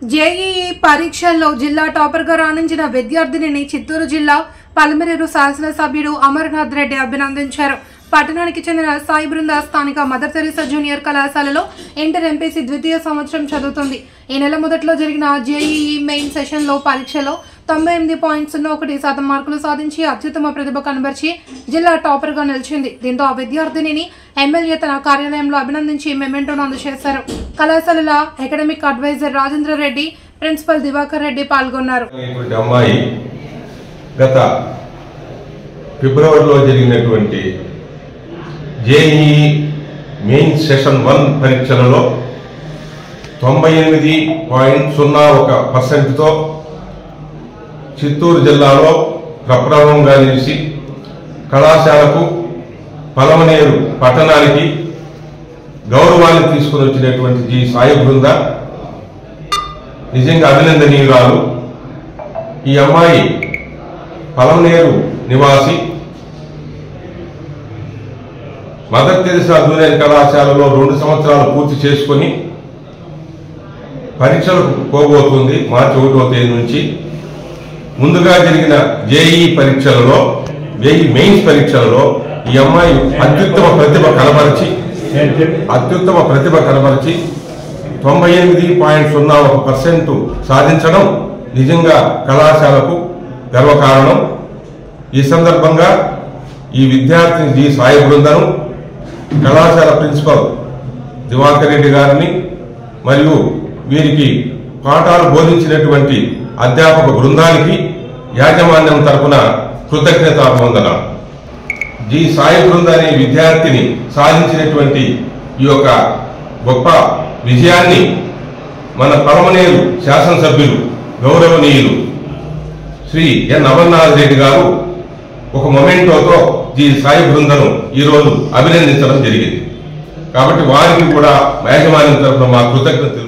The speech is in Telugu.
జేఈఈ పరీక్షల్లో జిల్లా టాపర్గా రాణించిన విద్యార్థినిని చిత్తూరు జిల్లా పలమనేరు శాసనసభ్యుడు అమర్నాథ్ రెడ్డి అభినందించారు. పట్టణానికి చెందిన సాయి బృంద స్థానిక మదర్ తెరీసా జూనియర్ కళాశాలలో ఇంటర్ ఎంపీసీ ద్వితీయ సంవత్సరం చదువుతుంది. ఈ నెల మొదట్లో జరిగిన జేఈఈ మెయిన్ సెషన్లో పరీక్షలో 98.01% మార్కులు సాధించి అత్యుత్తమ ప్రతిభ కనబర్చి జిల్లా టాపర్గా నిలిచింది. దీంతో ఆ విద్యార్థినిని ఎమ్మెల్యే తన కార్యాలయంలో అభినందించి మెమెంటోను అందజేశారు. కళాశాలల academic advisor Rajendra Reddy, principal Divakar Reddy పాల్గొన్నారు. గత ఫిబ్రవరిలో జరిగినటువంటి జేఈఈ మెయిన్ సెషన్ 1 పరీక్షలలో 98.01%తో చిత్తూరు జిల్లాలో ప్రప్రథమంగా నిలిచి కళాశాలకు పలమనేరు పట్టణానికి గౌరవాన్ని తీసుకుని వచ్చినటువంటి జి సాయి బృంద నిజంగా అభినందనీయురాలు. ఈ అమ్మాయి పలమనేరు నివాసి. మదర్ తెరీసా జూనియర్ కళాశాలలో 2 సంవత్సరాలు పూర్తి చేసుకుని పరీక్షలకు పోబోతుంది మార్చి 1వ తేదీ నుంచి. ముందుగా జరిగిన జేఈఈ పరీక్షలలో మెయిన్స్ పరీక్షలలో ఈ అమ్మాయి అత్యుత్తమ ప్రతిభ కనబరిచి 98.01% సాధించడం నిజంగా కళాశాలకు గర్వకారణం. ఈ సందర్భంగా ఈ విద్యార్థిని జి సాయి బృందను, కళాశాల ప్రిన్సిపల్ దివాకర్ రెడ్డి గారిని మరియు వీరికి పాఠాలు బోధించినటువంటి అధ్యాపక బృందానికి యాజమాన్యం తరపున కృతజ్ఞతావందన. జి సాయి బృంద అనే విద్యార్థిని సాధించినటువంటి ఈ యొక్క గొప్ప విజయాన్ని మన పలమనేరు శాసనసభ్యులు గౌరవనీయులు శ్రీ ఎన్ అమర్నాథ్ రెడ్డి గారు ఒక మొమెంటోతో జి సాయి బృందను ఈరోజు అభినందించడం జరిగింది. కాబట్టి వారికి కూడా యాజమాన్యం తరఫున మా కృతజ్ఞతలు.